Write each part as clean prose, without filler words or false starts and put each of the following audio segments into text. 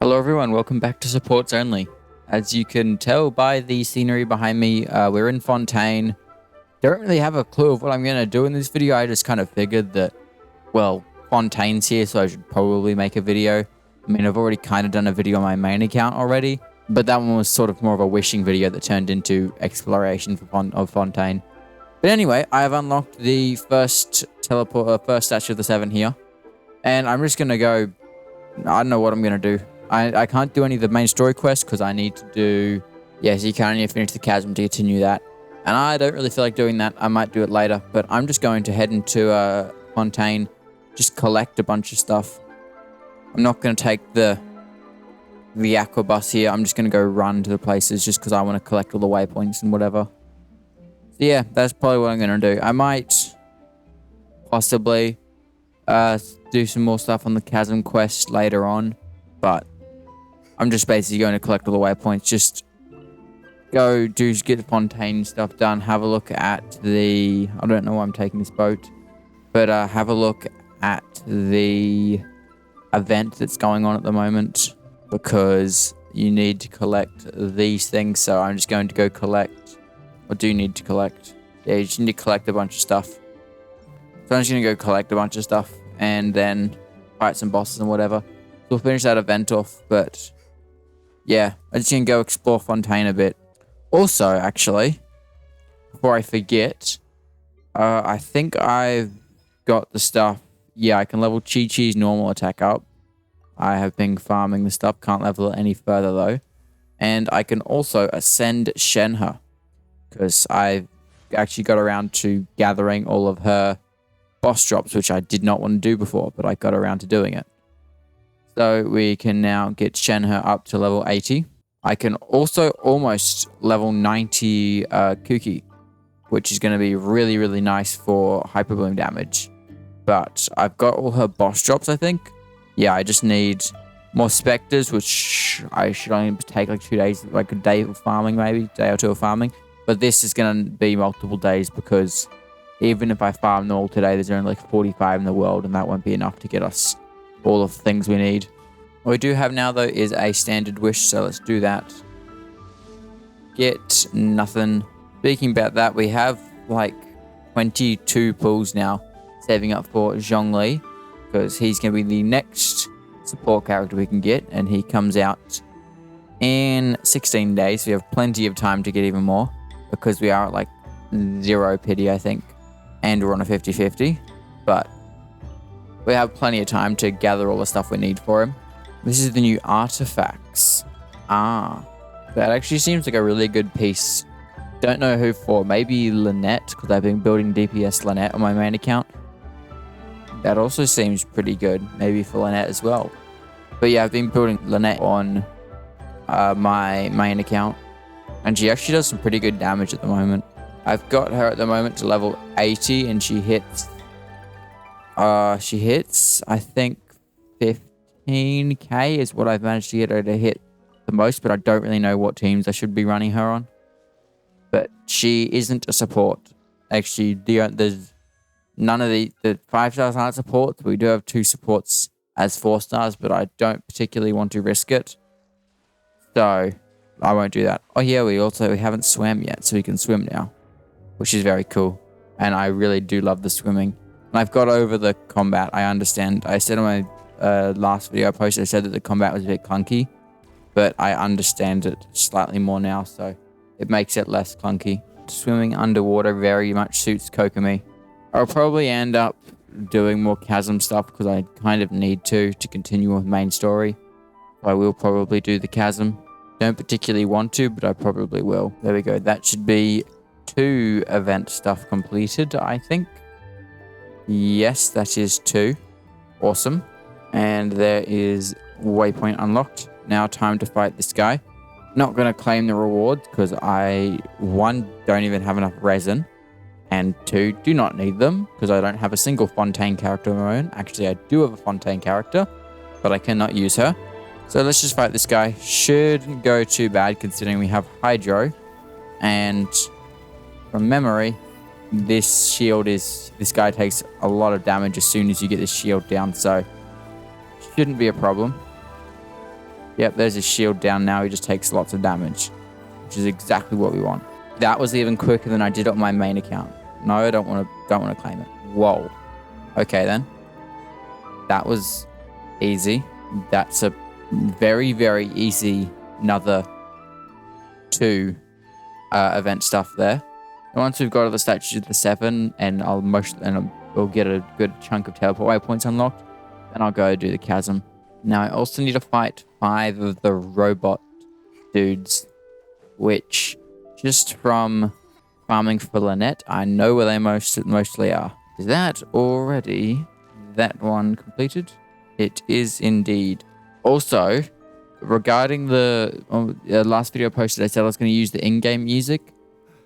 Hello everyone, welcome back to Supports Only. As you can tell by the scenery behind me, we're in Fontaine. Don't really have a clue of what I'm going to do in this video. I just kind of figured that, well, Fontaine's here, so I should probably make a video. I mean, I've already kind of done a video on my main account already, but that one was sort of more of a wishing video that turned into exploration of Fontaine. But anyway, I have unlocked the first statue of the 7 here, and I'm just going to go. I don't know what I'm going to do. I can't do any of the main story quests because I need to do... Yes, you can only finish the chasm to continue that. And I don't really feel like doing that. I might do it later. But I'm just going to head into Fontaine. Just collect a bunch of stuff. I'm not going to take the aqua bus here. I'm just going to go run to the places just because I want to collect all the waypoints and whatever. So yeah, that's probably what I'm going to do. I might possibly do some more stuff on the chasm quest later on. But I'm just basically going to collect all the waypoints. Just get the Fontaine stuff done. Have a look at the... I don't know why I'm taking this boat. But have a look at the event that's going on at the moment. Because you need to collect these things. So I'm just going to go collect... Or do you need to collect? Yeah, you just need to collect a bunch of stuff. So I'm just going to go collect a bunch of stuff. And then fight some bosses and whatever. We'll finish that event off, but yeah, I'm just going to go explore Fontaine a bit. Also, actually, before I forget, I think I've got the stuff. Yeah, I can level Chi-Chi's normal attack up. I have been farming the stuff, can't level it any further though. And I can also ascend Shenhe, because I've actually got around to gathering all of her boss drops, which I did not want to do before, but I got around to doing it. So we can now get Shenhe up to level 80. I can also almost level 90 Kuki, which is going to be really, really nice for Hyper Bloom damage. But I've got all her boss drops, I think. Yeah, I just need more Spectres, which I should only take like 2 days, like a day of farming maybe, day or two of farming. But this is going to be multiple days because even if I farm them all today, there's only like 45 in the world, and that won't be enough to get us all of the things we need. What we do have now, though, is a standard wish, so let's do that. Get nothing. Speaking about that, we have like 22 pools now, saving up for Zhongli, because he's going to be the next support character we can get, and he comes out in 16 days, so we have plenty of time to get even more, because we are at like 0 pity, I think, and we're on a 50-50, but we have plenty of time to gather all the stuff we need for him. This is the new artifacts. That actually seems like a really good piece. Don't know who for. Maybe Lynette, because I've been building DPS Lynette on my main account. That also seems pretty good. Maybe for Lynette as well. But yeah, I've been building Lynette on my main account. And she actually does some pretty good damage at the moment. I've got her at the moment to level 80, and she hits, I think, 15k is what I've managed to get her to hit the most, but I don't really know what teams I should be running her on. But she isn't a support. Actually, there's none of the 5 stars aren't supports. We do have 2 supports as 4 stars, but I don't particularly want to risk it. So, I won't do that. Oh yeah, we haven't swam yet, so we can swim now, which is very cool. And I really do love the swimming. And I've got over the combat. I understand. I said on my last video I posted, I said that the combat was a bit clunky, but I understand it slightly more now, so it makes it less clunky. Swimming underwater very much suits Kokomi. I'll probably end up doing more chasm stuff because I kind of need to continue with main story. I will probably do the chasm. Don't particularly want to, but I probably will. There we go. That should be 2 event stuff completed, I think. Yes, that is 2. Awesome. And there is waypoint unlocked. Now time to fight this guy. Not going to claim the rewards because I, 1, don't even have enough resin. And 2, do not need them because I don't have a single Fontaine character of my own. Actually, I do have a Fontaine character, but I cannot use her. So let's just fight this guy. Shouldn't go too bad considering we have Hydro. And from memory, this guy takes a lot of damage as soon as you get this shield down, so shouldn't be a problem. Yep, there's his shield down now. He just takes lots of damage, which is exactly what we want. That was even quicker than I did on my main account. No, I don't want to claim it. Whoa. Okay then. That was easy. That's a very, very easy another 2 event stuff there. And once we've got all the statues of the 7, and we'll get a good chunk of teleport waypoints unlocked, then I'll go do the chasm. Now I also need to fight 5 of the robot dudes, which just from farming for Lynette, I know where they mostly are. Is that already that one completed? It is indeed. Also, regarding the last video I posted, I said I was going to use the in-game music,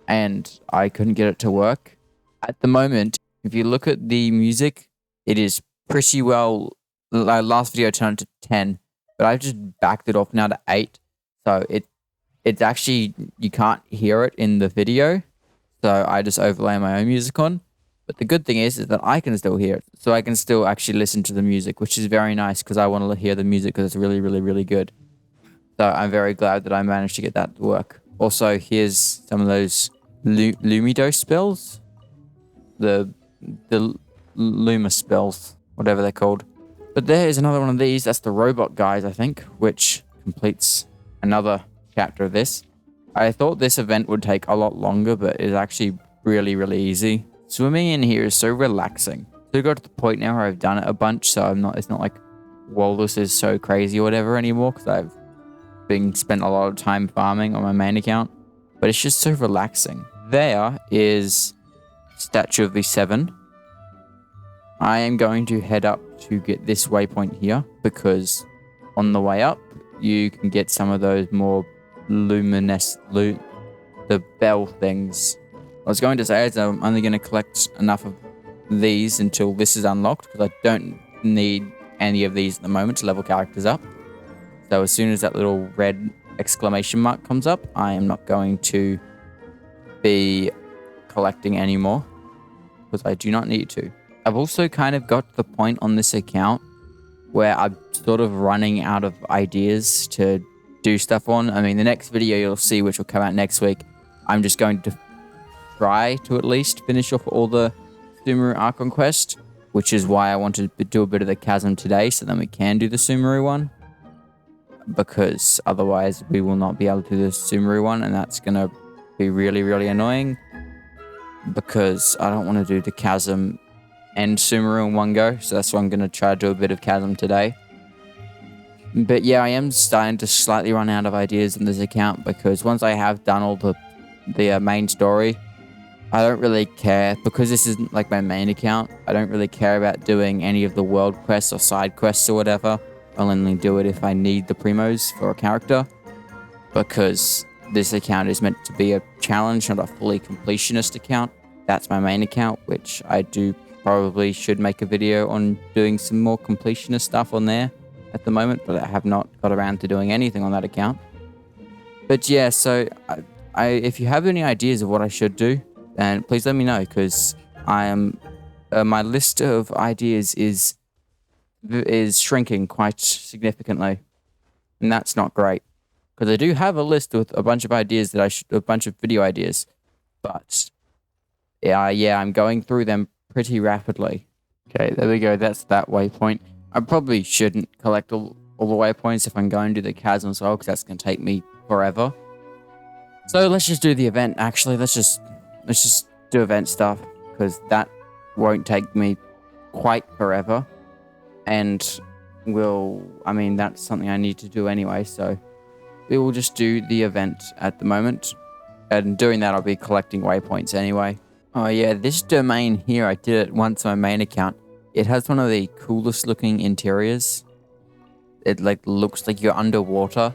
and I couldn't get it to work. At the moment, if you look at the music, it is pretty well. Last video I turned it to 10, but I've just backed it off now to 8. So it's actually, you can't hear it in the video. So I just overlay my own music on. But the good thing is that I can still hear it. So I can still actually listen to the music, which is very nice because I want to hear the music because it's really, really, really good. So I'm very glad that I managed to get that to work. Also, here's some of those Lumido spells. The Luma spells, whatever they're called. But there is another one of these. That's the robot guys, I think, which completes another chapter of this. I thought this event would take a lot longer, but it's actually really, really easy. Swimming in here is so relaxing. So I got to the point now where I've done it a bunch, so it's not like, whoa, this is so crazy or whatever anymore, because I've spent a lot of time farming on my main account. But it's just so relaxing. There is Statue of the 7. I am going to head up to get this waypoint here, because on the way up, you can get some of those more the bell things. I was going to say is I'm only going to collect enough of these until this is unlocked, because I don't need any of these at the moment to level characters up. So as soon as that little red exclamation mark comes up, I am not going to be collecting anymore, because I do not need to. I've also kind of got to the point on this account where I'm sort of running out of ideas to do stuff on. I mean, the next video you'll see, which will come out next week, I'm just going to try to at least finish off all the Sumeru Archon quest, which is why I wanted to do a bit of the chasm today, so then we can do the Sumeru one, because otherwise we will not be able to do the Sumeru one, and that's going to be really, really annoying, because I don't want to do the chasm and Sumeru in one go, so that's why I'm going to try to do a bit of chasm today. But yeah, I am starting to slightly run out of ideas in this account, because once I have done all the main story, I don't really care, because this isn't like my main account. I don't really care about doing any of the world quests or side quests or whatever. I'll only do it if I need the primos for a character, because this account is meant to be a challenge, not a fully completionist account. That's my main account, which I do probably should make a video on doing some more completionist stuff on there at the moment, but I have not got around to doing anything on that account. But yeah, so if you have any ideas of what I should do, then please let me know, because I am my list of ideas is shrinking quite significantly, and that's not great, because I do have a list with a bunch of ideas that a bunch of video ideas, but yeah, I'm going through them pretty rapidly. Okay, there we go. That's that waypoint. I probably shouldn't collect all the waypoints if I'm going to do the chasm as well, because that's going to take me forever. So let's just do the event. Actually, let's just do event stuff, because that won't take me quite forever, and that's something I need to do anyway. So we will just do the event at the moment, and doing that, I'll be collecting waypoints anyway. Oh yeah, this domain here, I did it once on my main account. It has one of the coolest looking interiors. It looks like you're underwater.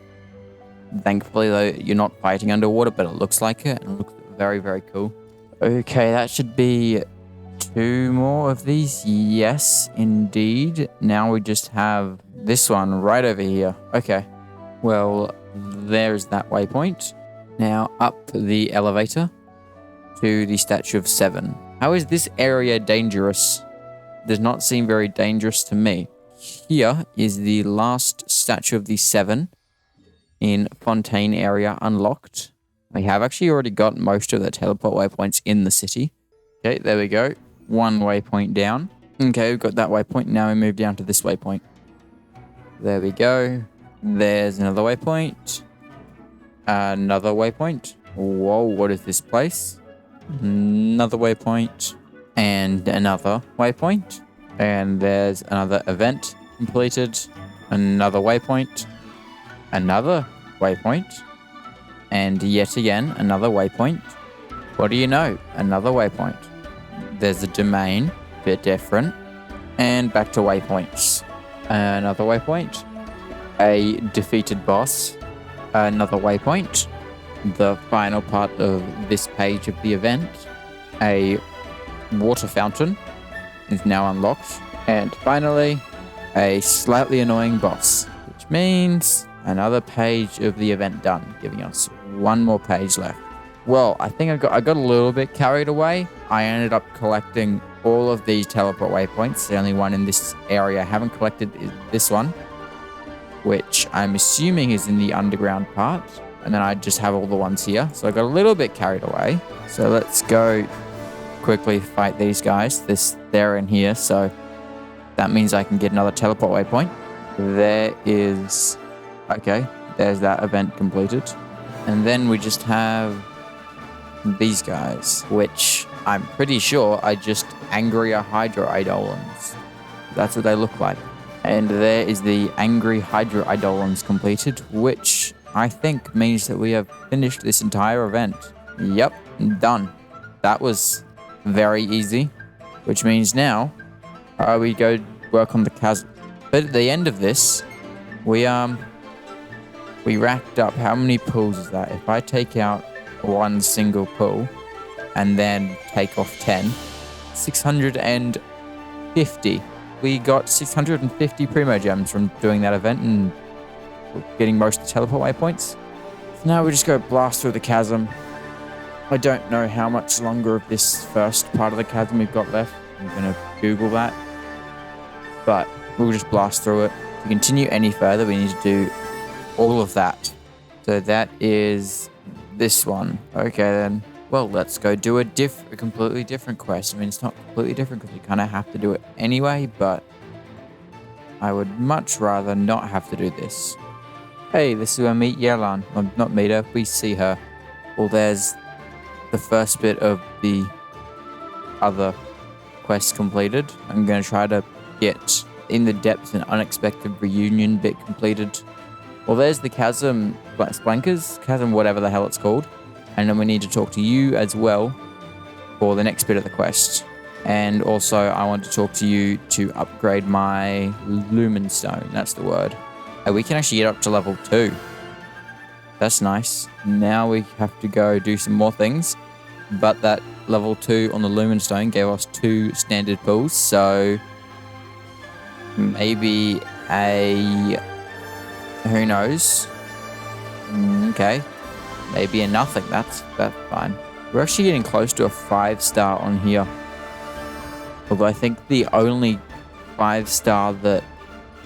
Thankfully though, you're not fighting underwater, but it looks like it, and it looks very, very cool. Okay, that should be 2 more of these. Yes, indeed. Now we just have this one right over here. Okay, well, there's that waypoint. Now up the elevator to the Statue of 7. How is this area dangerous? Does not seem very dangerous to me. Here is the last Statue of the 7. in Fontaine area unlocked. We have actually already got most of the teleport waypoints in the city. Okay, there we go. One waypoint down. Okay, we've got that waypoint. Now we move down to this waypoint. There we go. There's another waypoint. Another waypoint. Whoa, what is this place? Another waypoint. And another waypoint. And there's another event completed. Another waypoint. Another waypoint. And yet again, another waypoint. What do you know? Another waypoint. There's a domain, bit different. And back to waypoints. Another waypoint. A defeated boss. Another waypoint. The final part of this page of the event. A water fountain is now unlocked. And finally, a slightly annoying boss, which means another page of the event done, giving us one more page left. Well, I think I got a little bit carried away. I ended up collecting all of these teleport waypoints. The only one in this area I haven't collected is this one, which I'm assuming is in the underground part. And then I just have all the ones here. So I got a little bit carried away. So let's go quickly fight these guys. They're in here, so that means I can get another teleport waypoint. There is... Okay, there's that event completed. And then we just have these guys, which I'm pretty sure are just angrier Hydra Eidolons. That's what they look like. And there is the angry Hydra Eidolons completed, which I think means that we have finished this entire event. Yep, done. That was very easy, which means now we go work on the chasm. But at the end of this, we racked up, how many pulls is that? If I take out one single pull and then take off 10, 650. We got 650 Primo Gems from doing that event and getting most of the teleport waypoints. So now we just go blast through the chasm. I don't know how much longer of this first part of the chasm we've got left. I'm going to Google that. But we'll just blast through it. To continue any further, we need to do all of that. So that is this one. Okay then. Well, let's go do a completely different quest. I mean, it's not completely different because we kind of have to do it anyway, but I would much rather not have to do this. Hey, this is where we meet Yelan. Well, not meet her, we see her. Well, there's the first bit of the other quest completed. I'm going to try to get In the Depths an Unexpected Reunion bit completed. Well, there's the Chasm Splankers, Chasm whatever the hell it's called. And then we need to talk to you as well for the next bit of the quest. And also, I want to talk to you to upgrade my Lumen Stone. That's the word. And we can actually get up to level 2. That's nice. Now we have to go do some more things. But that level 2 on the Lumen Stone gave us 2 standard pulls. So maybe a... Who knows? Okay. Maybe a nothing. That's fine. We're actually getting close to a 5-star on here. Although I think the only 5-star that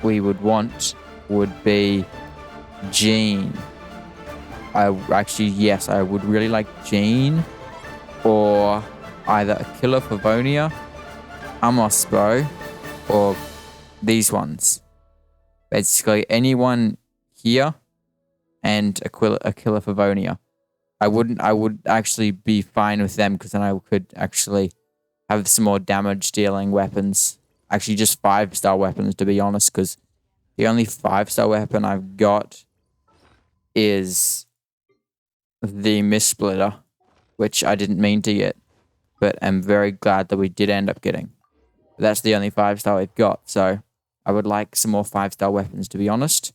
we would want would be Jean. Yes, I would really like Jean. Or either Aquila Favonia, Amospo, or these ones. Basically, anyone here and Aquila Favonia. I would actually be fine with them because then I could actually have some more damage dealing weapons. Actually, just 5-star weapons to be honest, because the only 5-star weapon I've got is the Mist Splitter, which I didn't mean to get, but I'm very glad that we did end up getting. But that's the only 5-star we've got, so I would like some more 5-star weapons to be honest.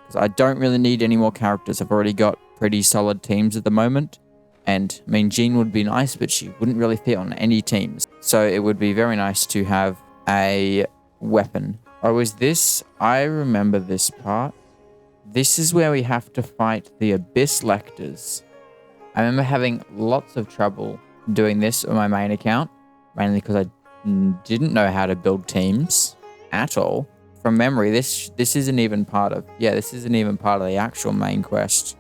Because I don't really need any more characters. I've already got pretty solid teams at the moment. And, I mean, Jean would be nice, but she wouldn't really fit on any teams. So it would be very nice to have a weapon. Oh, is this? I remember this part. This is where we have to fight the Abyss Lectors. I remember having lots of trouble doing this on my main account. Mainly because I didn't know how to build teams at all. from memory, this isn't even part of, this isn't even part of the actual main quest.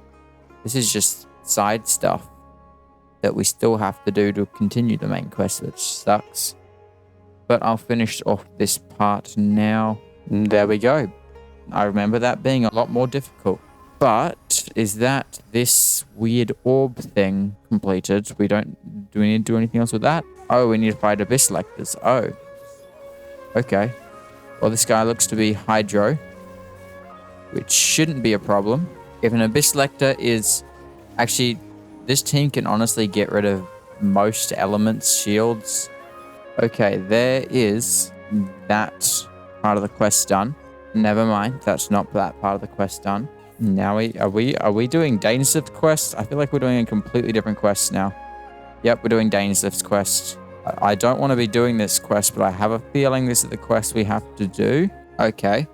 This is just side stuff that we still have to do to continue the main quest, which sucks. But I'll finish off this part now. There we go. I remember that being a lot more difficult. But is that this weird orb thing completed? Do we need to do anything else with that? Oh, we need to fight abyss lectors. Oh. Okay. Well, this guy looks to be Hydro, which shouldn't be a problem. If an abyss lector is... Actually, this team can honestly get rid of most elements' shields. Okay, there is that part of the quest done. Never mind, that's not that part of the quest done. Now are we doing Dainslift's quest? I feel like we're doing a completely different quest now. Yep, we're doing Dainslift's quest. I don't want to be doing this quest, but I have a feeling this is the quest we have to do. Okay.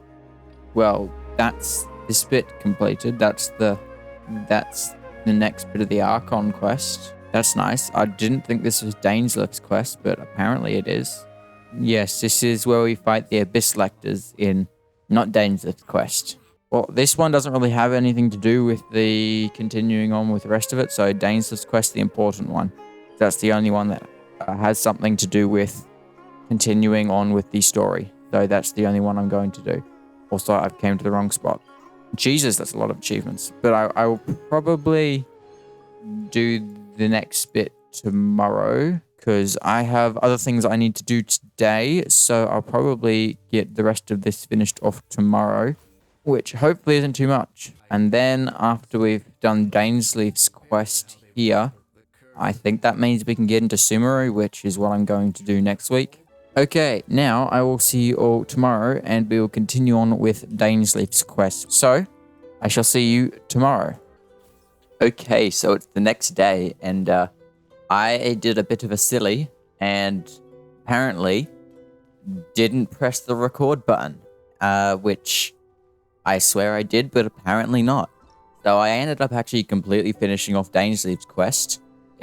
Well, that's this bit completed. That's the next bit of the Archon quest. That's nice. I didn't think this was Dainslift's quest, but apparently it is. Yes, this is where we fight the Abyss Lectors in not Dainslift's quest. Well, this one doesn't really have anything to do with the continuing on with the rest of it, so Dainslift's quest, the important one. That's the only one that has something to do with continuing on with the story. So that's the only one I'm going to do. Also, I've came to the wrong spot. Jesus, that's a lot of achievements. But I will probably do the next bit tomorrow because I have other things I need to do today. So I'll probably get the rest of this finished off tomorrow, which hopefully isn't too much. And then after we've done Dainsleif's quest here, I think that means we can get into Sumeru, which is what I'm going to do next week. Okay, now I will see you all tomorrow and we will continue on with Dainsleif's quest. So, I shall see you tomorrow. Okay, so it's the next day and I did a bit of a silly and apparently didn't press the record button, which I swear I did, but apparently not. So I ended up actually completely finishing off Dainsleif's quest.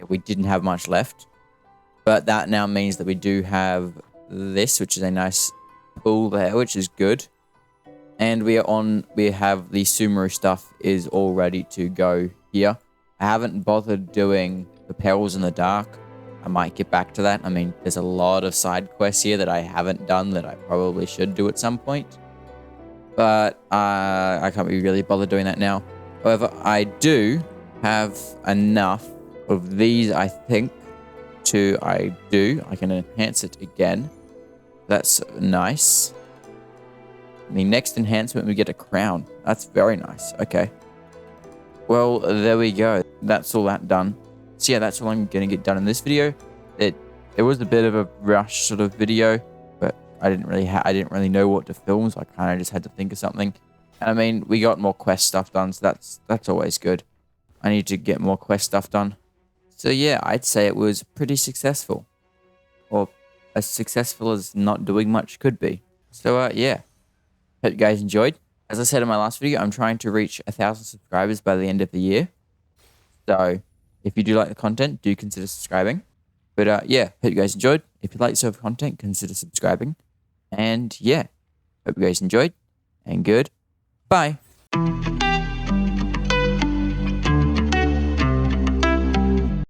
We didn't have much left, but that now means that we do have this, which is a nice pool there, which is good. And we have the Sumeru stuff is all ready to go here. I haven't bothered doing the Perils in the Dark. I might get back to that. I mean, there's a lot of side quests here that I haven't done that I probably should do at some point. But I can't be really bothered doing that now. However, I do have enough of these, I think, I can enhance it again. That's nice. The next enhancement, we get a crown. That's very nice. Okay. Well, there we go. That's all that done. So yeah, that's all I'm going to get done in this video. It was a bit of a rush sort of video, but I didn't really know what to film, so I kind of just had to think of something. And I mean, we got more quest stuff done, so that's always good. I need to get more quest stuff done. So yeah, I'd say it was pretty successful. Or as successful as not doing much could be. So yeah, hope you guys enjoyed. As I said in my last video, I'm trying to reach 1,000 subscribers by the end of the year. So if you do like the content, do consider subscribing. But yeah, hope you guys enjoyed. If you like this sort of content, consider subscribing. And yeah, hope you guys enjoyed. And good. Bye.